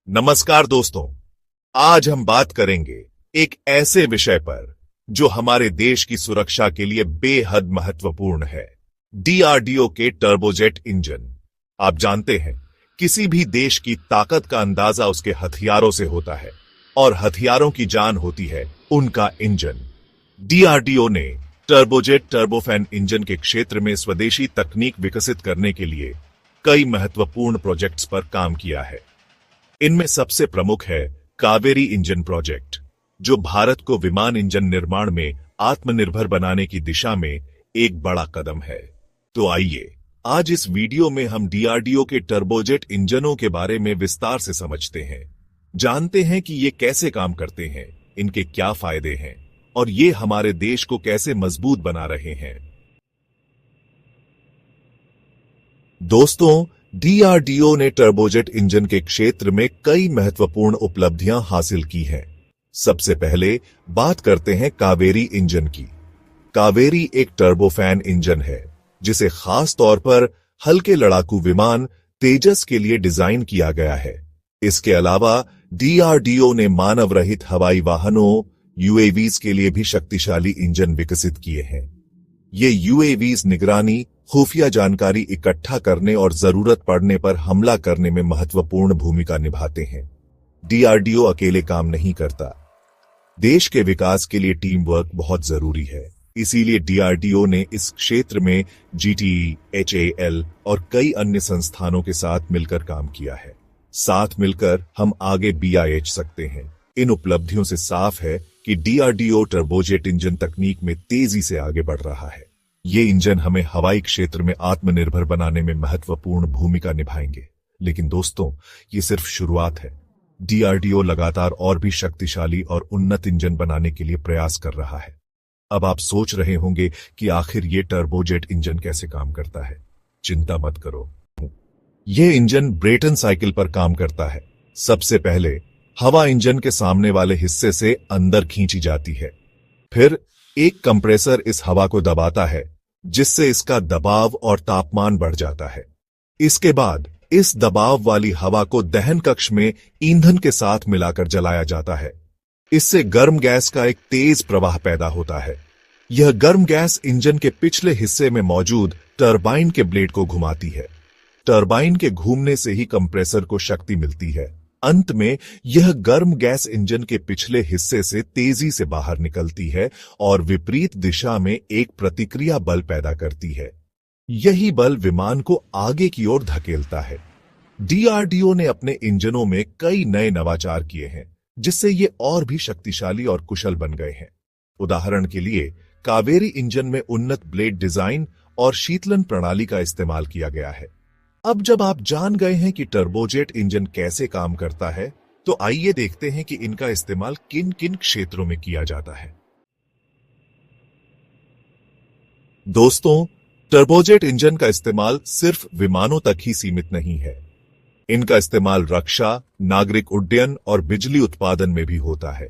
नमस्कार दोस्तों, आज हम बात करेंगे एक ऐसे विषय पर जो हमारे देश की सुरक्षा के लिए बेहद महत्वपूर्ण है। डीआरडीओ के टर्बोजेट इंजन। आप जानते हैं, किसी भी देश की ताकत का अंदाजा उसके हथियारों से होता है और हथियारों की जान होती है उनका इंजन। डीआरडीओ ने टर्बोजेट टर्बोफैन इंजन के क्षेत्र में स्वदेशी तकनीक विकसित करने के लिए कई महत्वपूर्ण प्रोजेक्ट्स पर काम किया है। इनमें सबसे प्रमुख है कावेरी इंजन प्रोजेक्ट, जो भारत को विमान इंजन निर्माण में आत्मनिर्भर बनाने की दिशा में एक बड़ा कदम है। तो आइए आज इस वीडियो में हम डीआरडीओ के टर्बोजेट इंजनों के बारे में विस्तार से समझते हैं, जानते हैं कि ये कैसे काम करते हैं, इनके क्या फायदे हैं और ये हमारे देश को कैसे मजबूत बना रहे हैं। दोस्तों, डीआरडीओ ने टर्बोजेट इंजन के क्षेत्र में कई महत्वपूर्ण उपलब्धियां हासिल की हैं। सबसे पहले बात करते हैं कावेरी इंजन की। कावेरी एक टर्बोफैन इंजन है जिसे खास तौर पर हल्के लड़ाकू विमान तेजस के लिए डिजाइन किया गया है। इसके अलावा डीआरडीओ ने मानव रहित हवाई वाहनों यूएवीज के लिए भी शक्तिशाली इंजन विकसित किए हैं। ये यूएवीज निगरानी, खुफिया जानकारी इकट्ठा करने और जरूरत पड़ने पर हमला करने में महत्वपूर्ण भूमिका निभाते हैं। डीआरडीओ अकेले काम नहीं करता। देश के विकास के लिए टीम वर्क बहुत जरूरी है। इसीलिए डीआरडीओ ने इस क्षेत्र में जीटीई, एचएएल और कई अन्य संस्थानों के साथ मिलकर काम किया है। साथ मिलकर हम आगे बीआईएच सकते हैं। इन उपलब्धियों से साफ है कि डीआरडीओ टर्बोजेट इंजन तकनीक में तेजी से आगे बढ़ रहा है। ये इंजन हमें हवाई क्षेत्र में आत्मनिर्भर बनाने में महत्वपूर्ण भूमिका निभाएंगे। लेकिन दोस्तों, ये सिर्फ शुरुआत है। डीआरडीओ लगातार और भी शक्तिशाली और उन्नत इंजन बनाने के लिए प्रयास कर रहा है। अब आप सोच रहे होंगे कि आखिर ये टर्बोजेट इंजन कैसे काम करता है। चिंता मत करो, ये इंजन ब्रेटन साइकिल पर काम करता है। सबसे पहले हवा इंजन के सामने वाले हिस्से से अंदर खींची जाती है। फिर एक कंप्रेसर इस हवा को दबाता है, जिससे इसका दबाव और तापमान बढ़ जाता है। इसके बाद इस दबाव वाली हवा को दहन कक्ष में ईंधन के साथ मिलाकर जलाया जाता है। इससे गर्म गैस का एक तेज प्रवाह पैदा होता है। यह गर्म गैस इंजन के पिछले हिस्से में मौजूद टरबाइन के ब्लेड को घुमाती है। टरबाइन के घूमने से ही कंप्रेसर को शक्ति मिलती है। अंत में यह गर्म गैस इंजन के पिछले हिस्से से तेजी से बाहर निकलती है और विपरीत दिशा में एक प्रतिक्रिया बल पैदा करती है। यही बल विमान को आगे की ओर धकेलता है। डीआरडीओ ने अपने इंजनों में कई नए नवाचार किए हैं, जिससे ये और भी शक्तिशाली और कुशल बन गए हैं। उदाहरण के लिए कावेरी इंजन में उन्नत ब्लेड डिजाइन और शीतलन प्रणाली का इस्तेमाल किया गया है। अब जब आप जान गए हैं कि टर्बोजेट इंजन कैसे काम करता है, तो आइए देखते हैं कि इनका इस्तेमाल किन किन क्षेत्रों में किया जाता है। दोस्तों, टर्बोजेट इंजन का इस्तेमाल सिर्फ विमानों तक ही सीमित नहीं है। इनका इस्तेमाल रक्षा, नागरिक उड्डयन और बिजली उत्पादन में भी होता है।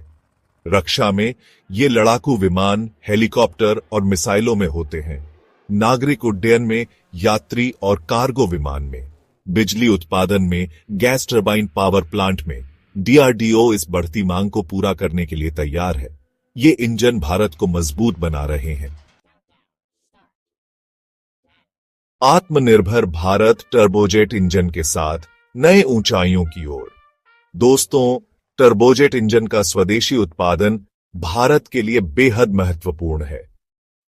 रक्षा में ये लड़ाकू विमान, हेलीकॉप्टर और मिसाइलों में होते हैं। नागरिक उड्डयन में यात्री और कार्गो विमान में। बिजली उत्पादन में गैस टरबाइन पावर प्लांट में। डीआरडीओ इस बढ़ती मांग को पूरा करने के लिए तैयार है। ये इंजन भारत को मजबूत बना रहे हैं। आत्मनिर्भर भारत टर्बोजेट इंजन के साथ नए ऊंचाइयों की ओर। दोस्तों, टर्बोजेट इंजन का स्वदेशी उत्पादन भारत के लिए बेहद महत्वपूर्ण है।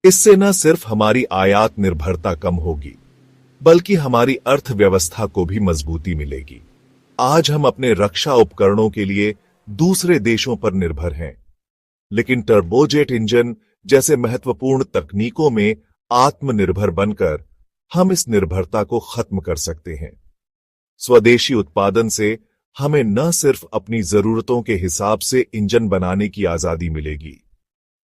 इससे न सिर्फ हमारी आयात निर्भरता कम होगी, बल्कि हमारी अर्थव्यवस्था को भी मजबूती मिलेगी। आज हम अपने रक्षा उपकरणों के लिए दूसरे देशों पर निर्भर हैं, लेकिन टर्बोजेट इंजन जैसे महत्वपूर्ण तकनीकों में आत्मनिर्भर बनकर हम इस निर्भरता को खत्म कर सकते हैं। स्वदेशी उत्पादन से हमें न सिर्फ अपनी जरूरतों के हिसाब से इंजन बनाने की आजादी मिलेगी,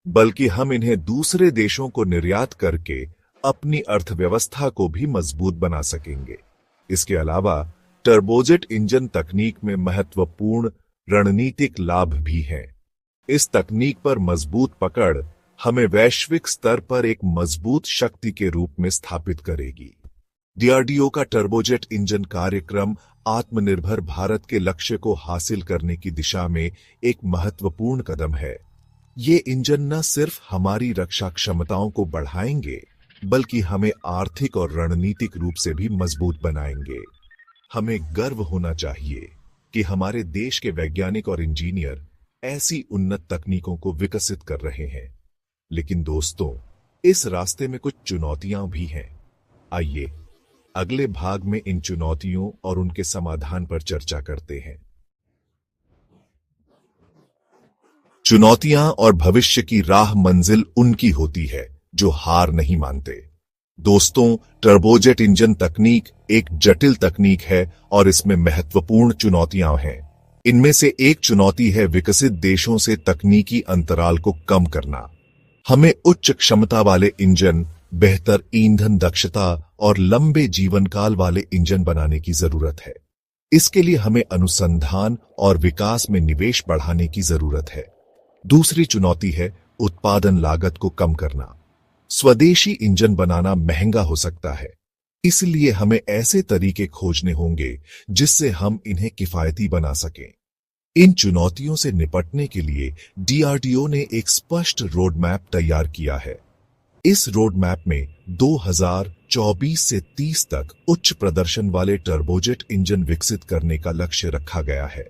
बल्कि हम इन्हें दूसरे देशों को निर्यात करके अपनी अर्थव्यवस्था को भी मजबूत बना सकेंगे। इसके अलावा टर्बोजेट इंजन तकनीक में महत्वपूर्ण रणनीतिक लाभ भी हैं। इस तकनीक पर मजबूत पकड़ हमें वैश्विक स्तर पर एक मजबूत शक्ति के रूप में स्थापित करेगी। डीआरडीओ का टर्बोजेट इंजन कार्यक्रम आत्मनिर्भर भारत के लक्ष्य को हासिल करने की दिशा में एक महत्वपूर्ण कदम है। ये इंजन न सिर्फ हमारी रक्षा क्षमताओं को बढ़ाएंगे, बल्कि हमें आर्थिक और रणनीतिक रूप से भी मजबूत बनाएंगे। हमें गर्व होना चाहिए कि हमारे देश के वैज्ञानिक और इंजीनियर ऐसी उन्नत तकनीकों को विकसित कर रहे हैं। लेकिन दोस्तों, इस रास्ते में कुछ चुनौतियां भी हैं। आइए अगले भाग में इन चुनौतियों और उनके समाधान पर चर्चा करते हैं। चुनौतियां और भविष्य की राह मंजिल उनकी होती है जो हार नहीं मानते। दोस्तों, टर्बोजेट इंजन तकनीक एक जटिल तकनीक है और इसमें महत्वपूर्ण चुनौतियां हैं। इनमें से एक चुनौती है विकसित देशों से तकनीकी अंतराल को कम करना। हमें उच्च क्षमता वाले इंजन, बेहतर ईंधन दक्षता और लंबे जीवन काल वाले इंजन बनाने की जरूरत है। इसके लिए हमें अनुसंधान और विकास में निवेश बढ़ाने की जरूरत है। दूसरी चुनौती है उत्पादन लागत को कम करना। स्वदेशी इंजन बनाना महंगा हो सकता है, इसलिए हमें ऐसे तरीके खोजने होंगे जिससे हम इन्हें किफायती बना सकें। इन चुनौतियों से निपटने के लिए डीआरडीओ ने एक स्पष्ट रोड मैप तैयार किया है। इस रोड मैप में 2024 से 30 तक उच्च प्रदर्शन वाले टर्बोजेट इंजन विकसित करने का लक्ष्य रखा गया है।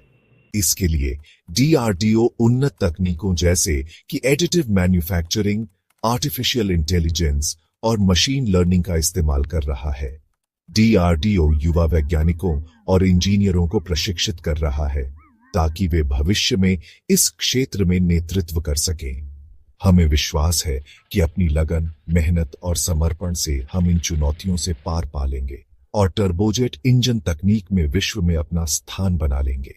इसके लिए डीआरडीओ उन्नत तकनीकों जैसे कि एडिटिव मैन्युफैक्चरिंग, आर्टिफिशियल इंटेलिजेंस और मशीन लर्निंग का इस्तेमाल कर रहा है। डीआरडीओ युवा वैज्ञानिकों और इंजीनियरों को प्रशिक्षित कर रहा है ताकि वे भविष्य में इस क्षेत्र में नेतृत्व कर सकें। हमें विश्वास है कि अपनी लगन, मेहनत और समर्पण से हम इन चुनौतियों से पार पा लेंगे और टर्बोजेट इंजन तकनीक में विश्व में अपना स्थान बना लेंगे।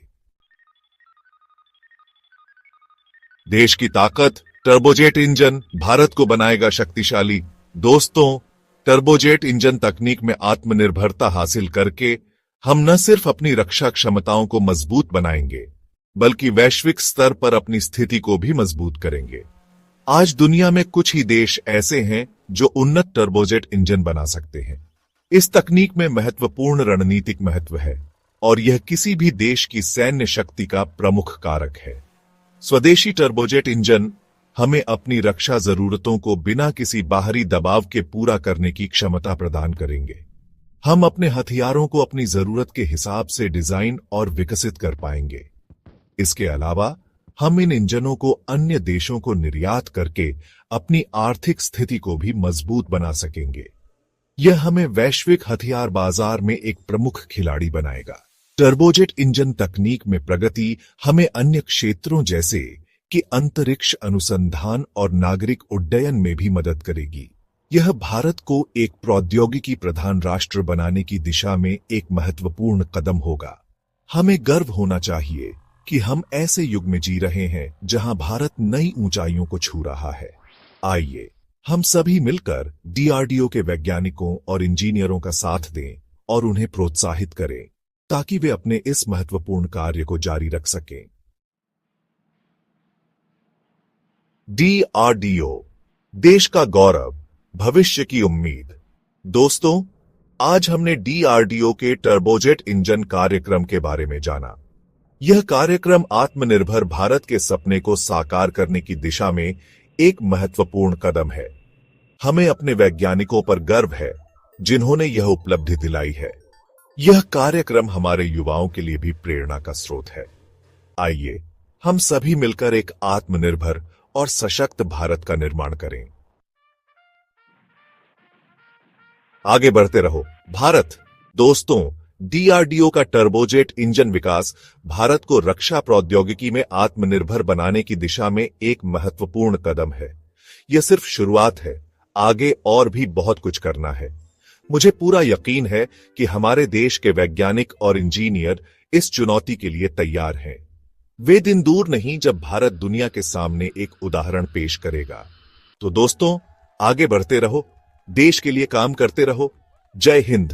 देश की ताकत, टर्बोजेट इंजन भारत को बनाएगा शक्तिशाली। दोस्तों, टर्बोजेट इंजन तकनीक में आत्मनिर्भरता हासिल करके हम न सिर्फ अपनी रक्षा क्षमताओं को मजबूत बनाएंगे, बल्कि वैश्विक स्तर पर अपनी स्थिति को भी मजबूत करेंगे। आज दुनिया में कुछ ही देश ऐसे हैं जो उन्नत टर्बोजेट इंजन बना सकते हैं। इस तकनीक में महत्वपूर्ण रणनीतिक महत्व है और यह किसी भी देश की सैन्य शक्ति का प्रमुख कारक है। स्वदेशी टर्बोजेट इंजन हमें अपनी रक्षा जरूरतों को बिना किसी बाहरी दबाव के पूरा करने की क्षमता प्रदान करेंगे। हम अपने हथियारों को अपनी जरूरत के हिसाब से डिजाइन और विकसित कर पाएंगे। इसके अलावा हम इन इंजनों को अन्य देशों को निर्यात करके अपनी आर्थिक स्थिति को भी मजबूत बना सकेंगे। यह हमें वैश्विक हथियार बाजार में एक प्रमुख खिलाड़ी बनाएगा। टर्बोजेट इंजन तकनीक में प्रगति हमें अन्य क्षेत्रों जैसे कि अंतरिक्ष अनुसंधान और नागरिक उड्डयन में भी मदद करेगी। यह भारत को एक प्रौद्योगिकी प्रधान राष्ट्र बनाने की दिशा में एक महत्वपूर्ण कदम होगा। हमें गर्व होना चाहिए कि हम ऐसे युग में जी रहे हैं जहां भारत नई ऊंचाइयों को छू रहा है। आइए हम सभी मिलकर डीआरडीओ के वैज्ञानिकों और इंजीनियरों का साथ दें और उन्हें प्रोत्साहित करें ताकि वे अपने इस महत्वपूर्ण कार्य को जारी रख सकें। डीआरडीओ, देश का गौरव, भविष्य की उम्मीद। दोस्तों, आज हमने डीआरडीओ के टर्बोजेट इंजन कार्यक्रम के बारे में जाना। यह कार्यक्रम आत्मनिर्भर भारत के सपने को साकार करने की दिशा में एक महत्वपूर्ण कदम है। हमें अपने वैज्ञानिकों पर गर्व है जिन्होंने यह उपलब्धि दिलाई है। यह कार्यक्रम हमारे युवाओं के लिए भी प्रेरणा का स्रोत है। आइए हम सभी मिलकर एक आत्मनिर्भर और सशक्त भारत का निर्माण करें। आगे बढ़ते रहो भारत। दोस्तों, डीआरडीओ का टर्बोजेट इंजन विकास भारत को रक्षा प्रौद्योगिकी में आत्मनिर्भर बनाने की दिशा में एक महत्वपूर्ण कदम है। यह सिर्फ शुरुआत है, आगे और भी बहुत कुछ करना है। मुझे पूरा यकीन है कि हमारे देश के वैज्ञानिक और इंजीनियर इस चुनौती के लिए तैयार हैं। वे दिन दूर नहीं जब भारत दुनिया के सामने एक उदाहरण पेश करेगा। तो दोस्तों, आगे बढ़ते रहो, देश के लिए काम करते रहो। जय हिंद।